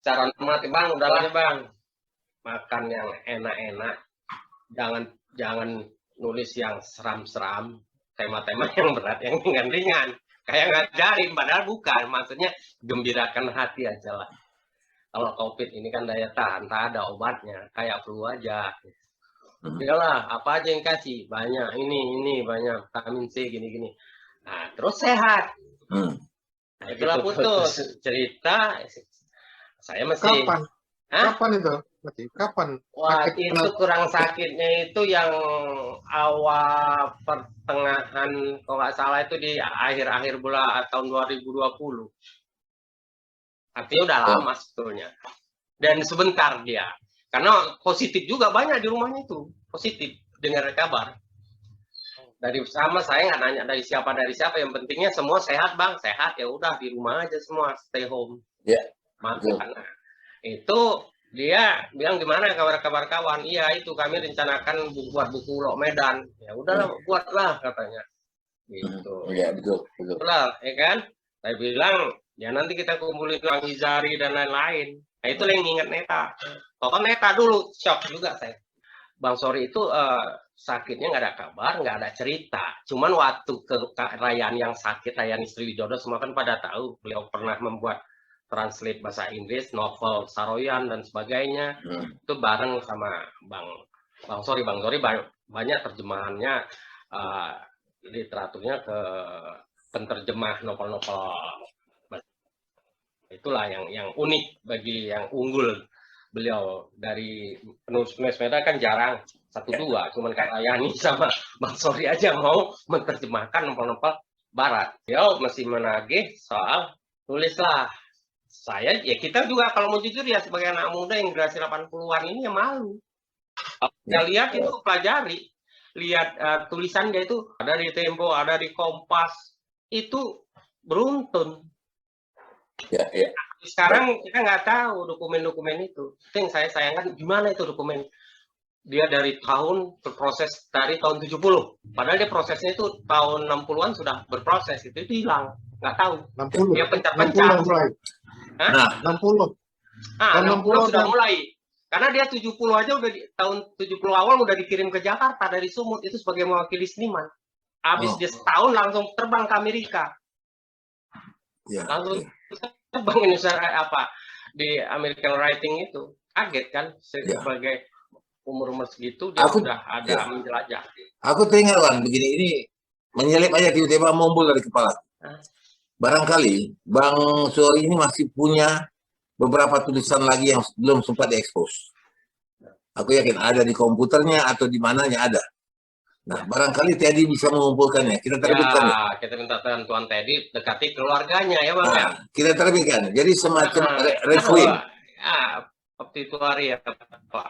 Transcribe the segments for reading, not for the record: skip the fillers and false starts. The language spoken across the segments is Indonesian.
cara mati bang, udahlah bang, makan yang enak-enak, jangan nulis yang seram-seram, tema-tema yang berat, yang ringan-ringan, kayak ngajarin, padahal bukan, maksudnya gembirakan hati aja lah. Kalau COVID ini kan daya tahan, tak ada obatnya, kayak flu aja. Iyalah, apa aja yang kasih, banyak ini banyak vitamin C gini-gini. Nah, terus sehat. Nah, itulah putus cerita. Saya masih. Kapan itu? Kapan? Wah, itu kurang sakitnya itu yang awal pertengahan, kalau nggak salah itu di akhir-akhir bulan tahun 2020. Artinya udah lama sebetulnya. Dan sebentar dia. Karena positif juga banyak di rumahnya itu. Positif, dengar kabar. Dari sama saya nggak nanya dari siapa, yang pentingnya semua sehat bang, sehat ya udah di rumah aja semua, stay home. Ya. Maka itu dia bilang gimana kabar kawan, iya itu kami rencanakan buat buku Lok Medan, ya udahlah buatlah katanya. Gitu. Iya betul. Itulah, ya kan? Saya bilang ya nanti kita kumpulin Bang Izari dan lain-lain. Nah itu yang ingat Neta. Kalau Neta dulu shock juga saya. Bang Sori itu sakitnya nggak ada kabar, nggak ada cerita. Cuman waktu ke Rayyan yang sakit, Rayyan Istri Widodo semua kan pada tahu. Beliau pernah membuat translate bahasa Inggris, novel Saroyan dan sebagainya. Itu bareng sama Bang Sori banyak terjemahannya, literaturnya ke penterjemah novel-novel. Itulah yang unik bagi yang unggul. Beliau dari penulis Medan kan jarang 1-2, cuman kayak Yani sama Bang Sori aja mau menerjemahkan novel-novel Barat. Beliau masih menagih soal tulislah. Saya ya kita juga kalau mau jujur ya sebagai anak muda yang generasi 80-an ini ya malu. Kita lihat itu pelajari, lihat tulisan dia itu ada di Tempo, ada di Kompas, itu beruntun. Ya. Sekarang kita nggak tahu dokumen-dokumen itu. Yang saya sayangkan gimana itu dokumen. Dia dari tahun berproses dari tahun 70. Padahal dia prosesnya itu tahun 60-an sudah berproses. Itu hilang. Nggak tahu. 60. Dia pencar-pencar. 60. 60 sudah mulai. Karena dia 70 aja udah tahun 70 awal udah dikirim ke Jakarta dari Sumut. Itu sebagai mewakili seniman. Habis dia setahun langsung terbang ke Amerika. Langsung terbang Indonesia di American Writing itu kaget kan sebagai umur segitu dia sudah ada menjelajah. Aku teringat Bang begini, ini menyelip aja tiba-tiba muncul dari kepala. Barangkali Bang Sori ini masih punya beberapa tulisan lagi yang belum sempat diekspos. Aku yakin ada di komputernya atau di mananya ada. Nah, barangkali Teddy bisa mengumpulkannya. Kita terbitkan. Ya, kita minta bantuan Teddy dekati keluarganya ya Bang. Nah, kita terbitkan. Jadi semacam requiem. Obituari ya Pak.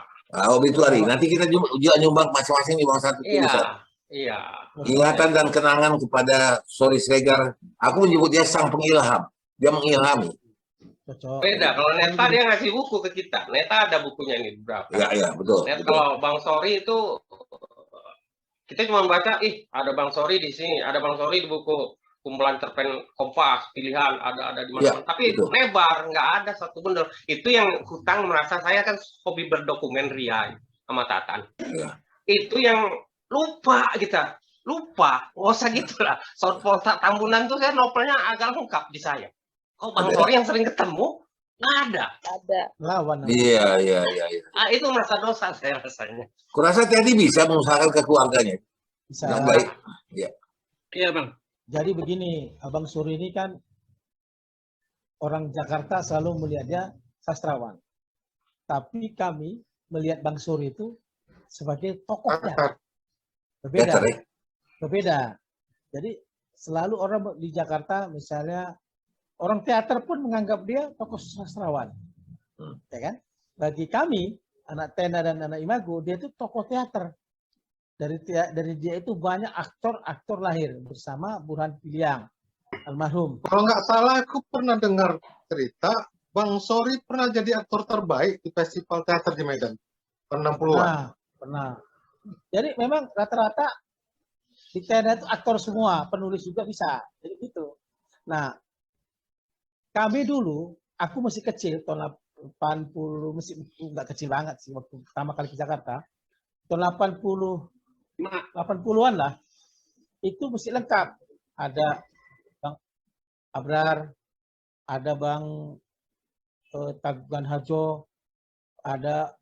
Obituari. Nanti kita juga nyumbang masing-masing nyumbang satu tulisan. Iya. Ingatan dan kenangan kepada Sori Siregar. Aku menyebut dia sang pengilham. Dia mengilhami. Beda. Kalau Neta dia ngasih buku ke kita. Neta ada bukunya ini berapa? Iya, betul. Kalau Bang Sori itu kita cuma baca, ada Bang Sori di sini, ada Bang Sori di buku kumpulan cerpen Kompas, pilihan, ada di mana-mana. Tapi itu lebar, nggak ada satu bener. Itu yang hutang merasa saya kan hobi berdokumen Ria sama Tatan. Itu yang lupa kita. Lupa, nggak usah gitu lah. South Polta Tambunan tuh saya novelnya agak lengkap di saya. Kok Bang Sori yang sering ketemu, nggak ada. Lawan. Iya. Itu merasa dosa saya rasanya. Kurasa Teddy bisa mengusahakan ke keluarganya. Bisa. Yang baik. Iya Bang. Jadi begini, Abang Suri ini kan orang Jakarta selalu melihat dia sastrawan. Tapi kami melihat Bang Suri itu sebagai tokohnya. Berbeda. Jadi selalu orang di Jakarta misalnya orang teater pun menganggap dia tokoh sastrawan. Ya kan? Bagi kami anak Tena dan anak Imago, dia itu tokoh teater. Dari dia itu banyak aktor lahir bersama Burhan Piliang, almarhum. Kalau nggak salah, aku pernah dengar cerita Bang Sori pernah jadi aktor terbaik di Festival Teater di Medan tahun 60-an. Pernah. Jadi memang rata-rata di Tena itu aktor semua, penulis juga bisa. Jadi gitu. Nah, kami dulu, aku masih kecil tahun 80, mesti nggak kecil banget sih waktu pertama kali ke Jakarta. Tahun 80-an lah. Itu mesti lengkap. Ada Bang Abrar, ada Bang Tagugan Harjo, ada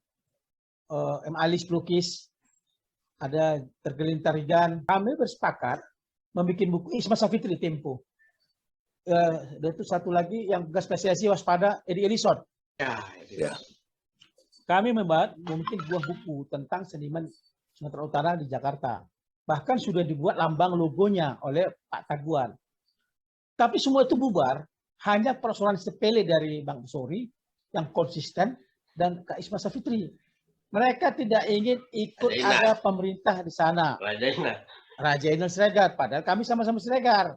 M. Alis Pelukis, ada Tergelintar Rigan. Kami bersepakat membuat buku Isma Safitri Tempo. Itu satu lagi yang tugas spesiasi waspada Edi Elison. Ya. Kami membuat buah buku tentang seniman Sumatera Utara di Jakarta. Bahkan sudah dibuat lambang logonya oleh Pak Taguan. Tapi semua itu bubar, hanya persoalan sepele dari Bang Sori yang konsisten dan Kak Isma Safitri. Mereka tidak ingin ikut ada pemerintah di sana. Raja Inal Siregar, padahal kami sama-sama Siregar.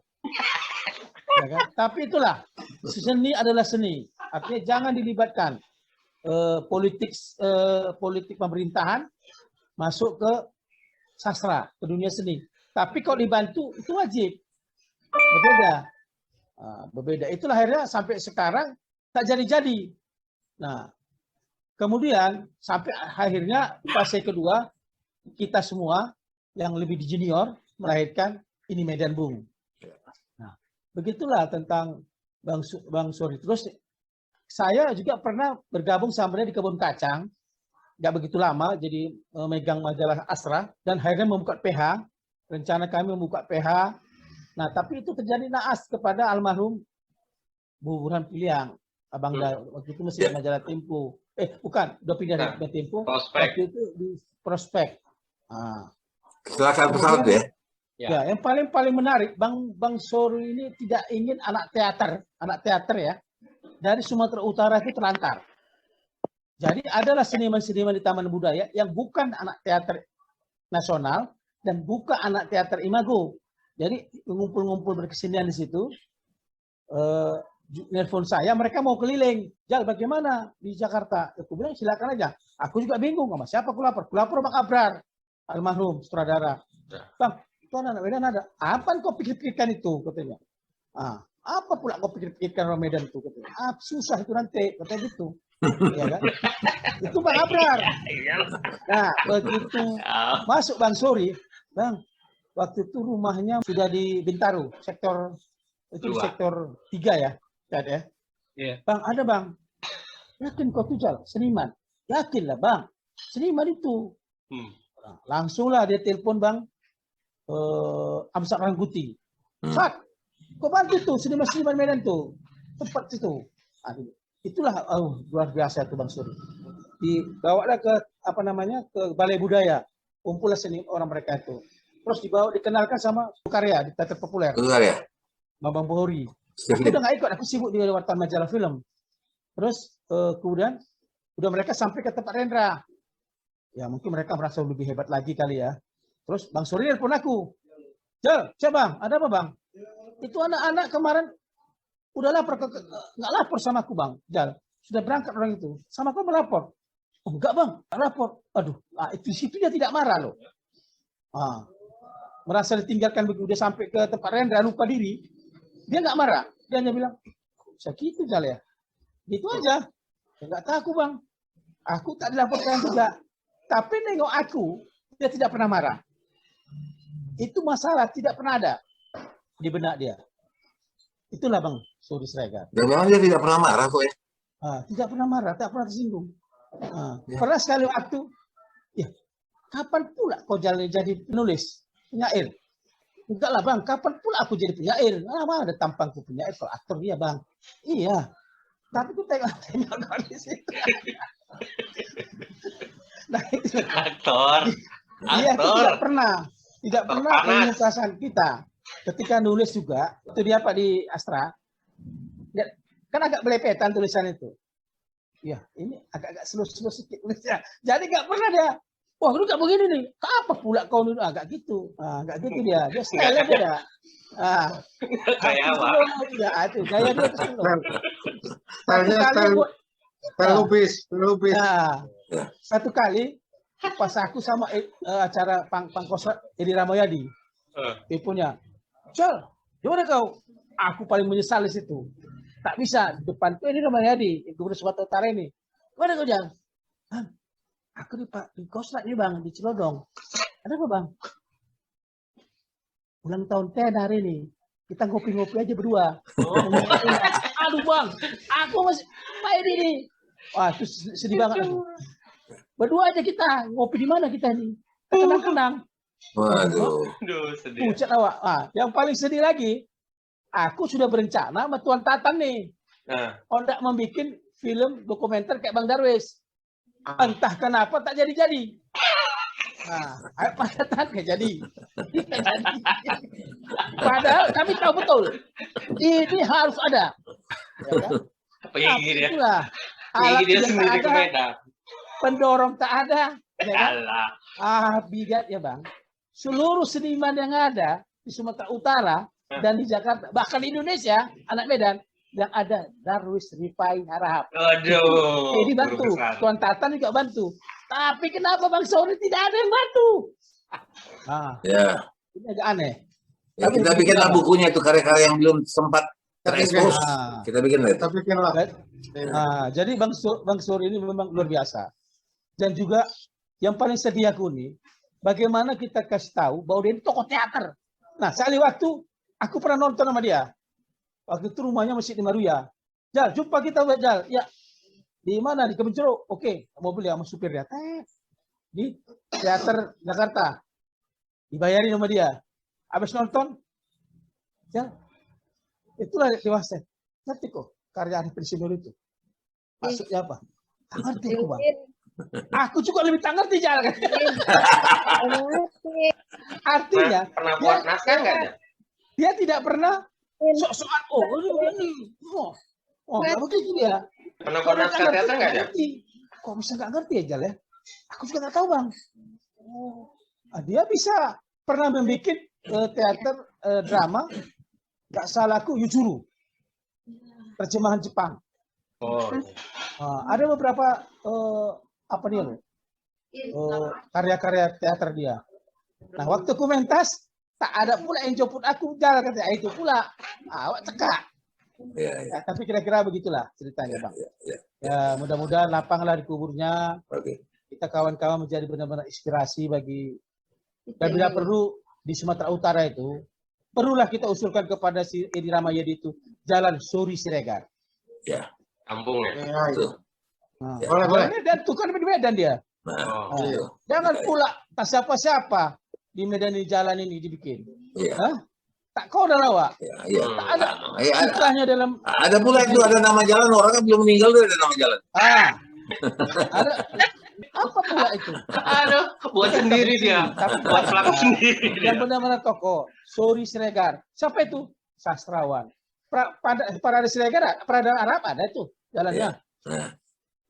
Ya kan? Tapi itulah, seni adalah seni. Artinya jangan dilibatkan politik pemerintahan masuk ke sastra, ke dunia seni. Tapi kalau dibantu itu wajib. Berbeda. Berbeda. Itulah akhirnya sampai sekarang tak jadi-jadi. Nah, kemudian sampai akhirnya fase kedua kita semua yang lebih di junior melahirkan Ini Medan Bung. Nah, begitulah tentang Bang Sori. Terus saya juga pernah bergabung sama dia di Kebun Kacang. Nggak begitu lama, jadi memegang majalah Asra. Dan akhirnya membuka PH. Rencana kami membuka PH. Nah, tapi itu terjadi naas kepada almarhum Bu Burhan Piliang. Abang waktu itu masih di majalah Tempo. Bukan, udah pindah dari Tempo. Waktu itu di Prospek. Kecelakaan pesawat ya? Ya, yang paling menarik, Bang Sori ini tidak ingin anak teater ya, dari Sumatera Utara itu terlantar. Jadi adalah seniman-seniman di Taman Budaya yang bukan anak teater nasional dan bukan anak teater Imago. Jadi ngumpul-ngumpul berkesenian di situ. Nelpon saya, mereka mau keliling. Jal, bagaimana di Jakarta? Aku bilang silakan aja. Aku juga bingung sama siapa aku lapor. Aku lapor Bang Abrar, almarhum sutradara. Bang, itu anak Medan ada. Apa kau pikir-pikirkan itu? Katanya. Apa pula kau pikir-pikirkan orang Medan itu? Katanya. Susah itu nanti. Katanya gitu. Ya kan? Itu Bang Abrar. Nah, begitu masuk Bang Sori, Bang, waktu itu rumahnya sudah di Bintaro, sektor itu di sektor 3 ya. Ya. Bang, ada Bang. Yakin kau tuh Jal, seniman? Yakin lah Bang, seniman itu. Nah, langsunglah dia telepon Bang Amsat Rangkuti. Sat, kau bantu tuh seniman-seniman Medan tuh. Tempat itu. Itulah luar biasa tuh Bang Suri. Dibawalah ke ke Balai Budaya. Kumpulah seni orang mereka itu. Terus dikenalkan sama karya di teater populer. Ya. Bambang Bohori. Aku udah nggak ikut, aku sibuk di wartawan majalah film. Terus kemudian udah mereka sampai ke tempat Rendra. Ya mungkin mereka merasa lebih hebat lagi kali ya. Terus Bang Suri nelfon aku. Jal, Bang, ada apa Bang? Itu anak-anak kemarin udah lapor, nggak lapor sama aku Bang. Jal, sudah berangkat orang itu. Sama aku melapor. Oh, enggak Bang, nggak lapor. Aduh, itu situ dia tidak marah loh. Merasa ditinggalkan begitu, dia sampai ke tempat Rendra, lupa diri. Dia nggak marah. Dia hanya bilang, bisa gitu Jal ya. Gitu aja. Nggak tahu Bang. Aku tak dilaporkan juga. Tapi nengok aku, dia tidak pernah marah. Itu masalah tidak pernah ada di benak dia. Itulah Bang Suri Siregar. Dan memang dia tidak pernah marah kok ya? Tidak pernah marah, tak pernah tersinggung. Pernah sekali waktu, ya kapan pula kau jadi penulis, penyair? Enggak lah Bang, kapan pula aku jadi penyair? Ada tampangku penyair, kalau aktor dia Bang. Iya, tapi aku tengok kau di situ. Nah, itu aktor. Iya, itu tidak pernah mengusahakan kita. Ketika nulis juga, itu dia Pak di Astra, kan agak belepetan tulisan itu. Ya, ini agak-agak slow sedikit nulisnya. Jadi nggak pernah dia, wah lu nggak begini nih, apa pula kau nulis? Agak gitu, nggak gitu dia style beda. Kayak apa? Itu gaya dia itu slow. Style lubis. Satu kali pas aku sama acara Pangkostrat Edi Ramayadi, teleponnya, Jal, gimana kau? Aku paling menyesal di situ. Tak bisa. Depan tuh ini rumahnya di Gubernur Sumatera Utara ini. Mana kau Jal? Bang, aku di Kosrat nih Bang, di Cilodong. Ada apa Bang? Ulang tahun Ten hari ini. Kita ngopi-ngopi aja berdua. Aduh Bang, aku masih main ini. Wah, itu sedih banget aku. Berdua aja kita. Ngopi di mana kita nih? Kenang-kenang. Waduh. Aduh, sedih. Pucat awak. Yang paling sedih lagi, aku sudah berencana sama Tuan Tatan nih. Nah, Hendak membuat film dokumenter kayak Bang Darwis. Entah kenapa tak jadi-jadi. Nah, Pak Tatan nggak jadi. Padahal kami tahu betul. Ini harus ada. Ya kan? pergi dia. Itulah. Pergi Alat dia yang sendiri tak ke ada, Medan. pendorong tak ada. Ya kan? Alah. Bigat ya Bang. Seluruh seniman yang ada di Sumatera Utara dan di Jakarta, bahkan di Indonesia, anak Medan, yang ada Darwis Rifai Harahap. Aduh. Jadi bantu. guru besar. Tuan Tatan juga bantu. Tapi kenapa Bang Sori tidak ada yang bantu? Ya. Ini agak aneh. Ya, kita bikinlah bukunya itu karya-karya yang belum sempat terekspos. Ah. Kita bikinlah itu. Kita bikinlah. Jadi Bang Sori ini memang luar biasa. Dan juga yang paling sedih aku nih, bagaimana kita kasih tahu bahwa dia ini tokoh teater. Nah, sekali waktu aku pernah nonton sama dia. Waktu itu rumahnya masih di Maruya. Jal, jumpa kita Jal. Ya, di mana? Di Kebun Jeruk. Oke, mobil ya sama supir dia. Di teater Jakarta. Dibayarin sama dia. Habis nonton, ya, itulah dewasa. Ngerti kok karya Arif Pensiunur itu. Maksudnya apa? Tak ngerti aku Bang. Aku juga lebih tak ngerti Jal. Artinya, Pernah buat naskah nggak dia? dia tidak pernah sok-sokan. Nggak begitu dia. Pernah buat naskah teater nggak dia? Kok bisa nggak ngerti ya Jal ya? Aku juga nggak tahu Bang. Dia bisa pernah membuat teater drama, nggak salah aku Yujuru, terjemahan Jepang. Oh. Ada beberapa apa dia loh, karya-karya teater dia. Nah waktu kumentas tak ada pula yang jemput aku Jal kata itu pula. Awak cekak. Ya, tapi kira-kira begitulah ceritanya Bang. Ya, mudah-mudahan lapanglah di kuburnya. Kita kawan-kawan menjadi benar-benar inspirasi bagi, dan bila perlu di Sumatera Utara itu perlulah kita usulkan kepada si Edi Ramayadi itu Jalan Sori Siregar. Ya. Kampung ya. Boleh. Dan tukar di Medan dia. Oh. Jangan pula tak siapa-siapa di Medan ini jalan ini dibikin. Tak kau dah lawak. Tak ada. Istilahnya dalam. Ada pula itu ada nama jalan orang kan belum meninggal tuh ada nama jalan. Ada. Apa pula itu? Aduh, buat sendiri dia. Buat pelaku sendiri dia. Yang benar-benar tokoh. Sori Siregar. Siapa itu? Sastrawan. Pada Siregar, peradaban Arab ada itu jalannya.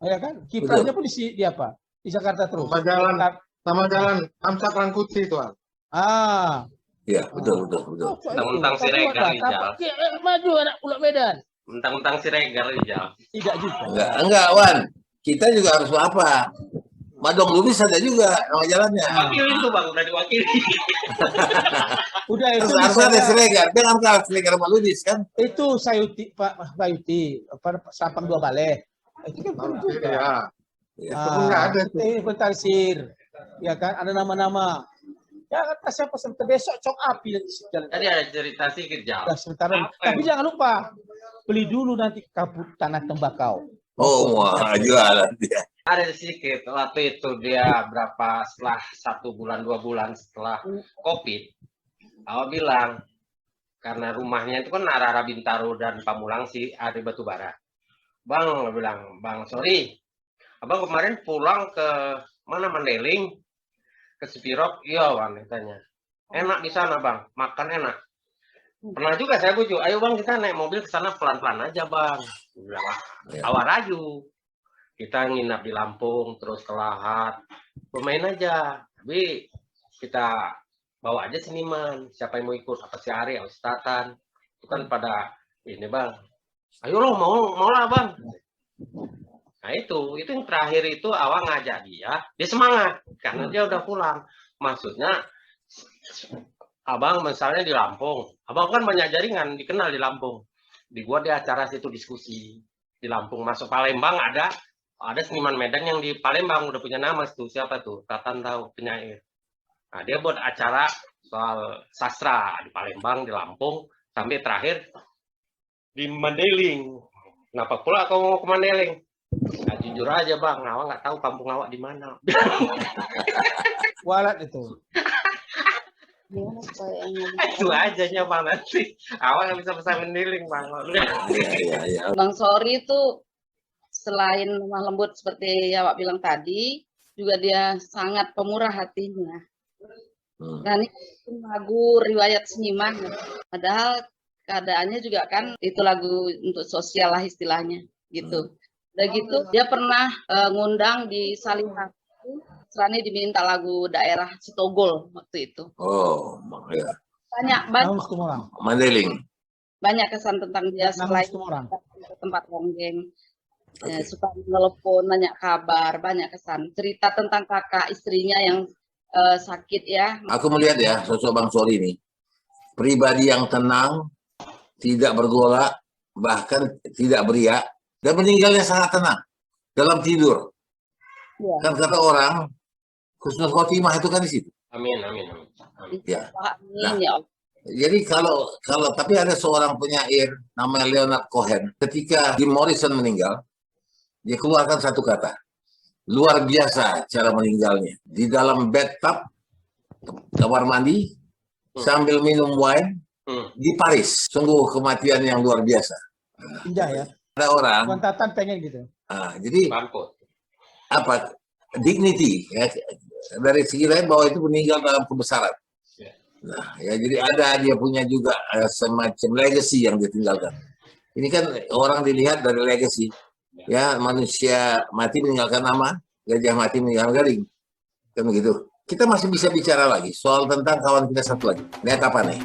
Ya kan? Kiprahnya pun di apa? Di Jakarta terus. Nama jalan Amsak Rangkuti itu. Iya, betul. Mentang-mentang Siregar Rijal. Maju anak pulau Medan. Mentang-mentang Siregar Rijal. Tidak juga. Enggak, Wan. Kita juga harus apa? Madong Lubis ada juga nama jalannya. Wakil itu Bang, udah diwakili. Udah itu Harus ada Siregar. Jangan kalah Siregar sama Lubis kan? itu Sayuti, Pak Sayuti, Sapang Dua Baleh. Itu kan perlu juga. Nggak ada itu. Inventarisir. Ya kan, ada nama-nama. Ya kata siapa sebentar besok cok api nanti jalan. Tadi ada cerita sedikit jauh. Nah, sementara. Tapi jangan lupa beli dulu nanti kabut tanah tembakau. Wah, jualan dia. Ada sedikit waktu itu dia setelah 1 bulan 2 bulan setelah COVID, awak bilang karena rumahnya itu kan arah Bintaro dan Pamulang si Ari Batubara. Bang bilang, Bang sorry, abang kemarin pulang ke mana Mandeling ke Sepirok, iya Bang tanya. Enak di sana Bang, makan enak. Pernah juga saya bujuk, ayo Bang kita naik mobil ke sana pelan-pelan aja Bang. Bilang, awaraju. Kita nginap di Lampung, terus ke Lahat, bermain aja. Tapi kita bawa aja seniman, siapa yang mau ikut, apa si Ari, apa si Tatan. Itu kan pada ini Bang. Ayo lo mau lah Bang. Nah itu yang terakhir itu awal ngajak dia semangat karena dia udah pulang. Maksudnya abang misalnya di Lampung, abang kan banyak jaringan dikenal di Lampung. dibuat di acara situ diskusi di Lampung. Masuk Palembang ada seniman Medan yang di Palembang udah punya nama tuh, siapa tuh, Tatan tahu, penyair. Nah, dia buat acara soal sastra di Palembang, di Lampung, sampai terakhir di Mandailing. Kenapa pula kau mau ke Mandailing? Nah, jujur aja bang, awak nggak tahu kampung awak di mana. Walat itu. Itu aja bang, nanti awak nggak bisa pesan Mandailing bang. Ya. Bang Sori itu selain lemah lembut seperti awak bilang tadi, juga dia sangat pemurah hatinya. Dan itu lagu riwayat seniman, padahal keadaannya juga kan itu lagu untuk sosial lah istilahnya gitu. Udah gitu dia pernah ngundang di Salimar, Serani diminta lagu daerah Sitogol waktu itu. Oh, ya. Banyak Mandailing. banyak kesan tentang dia selain ke tempat ronggeng. Ya, suka telepon, banyak kabar, banyak kesan. Cerita tentang kakak istrinya yang sakit ya. Aku melihat ya sosok Bang Sori ini pribadi yang tenang, tidak bergolak, bahkan tidak beriak, dan meninggalnya sangat tenang dalam tidur. Ya. Kan kata orang husnul khotimah itu kan di situ. Amin. Ya. Amin, ya Allah. Jadi kalau tapi ada seorang penyair namanya Leonard Cohen, ketika Jim Morrison meninggal, dia keluarkan satu kata. Luar biasa cara meninggalnya. Di dalam bathtub, kamar mandi, sambil minum wine, di Paris. Sungguh kematian yang luar biasa. Indah ya. Ada orang. Tatan pengen gitu. Jadi apa? Dignity. Ya, dari segi lain bahwa itu meninggal dalam kebesaran. Nah, ya jadi ada dia punya juga semacam legacy yang ditinggalkan. Ini kan orang dilihat dari legacy. Ya, manusia mati meninggalkan nama, gajah mati meninggalkan garing. Kan begitu. Kita masih bisa bicara lagi soal tentang kawan kita satu lagi. Lihat apa nih?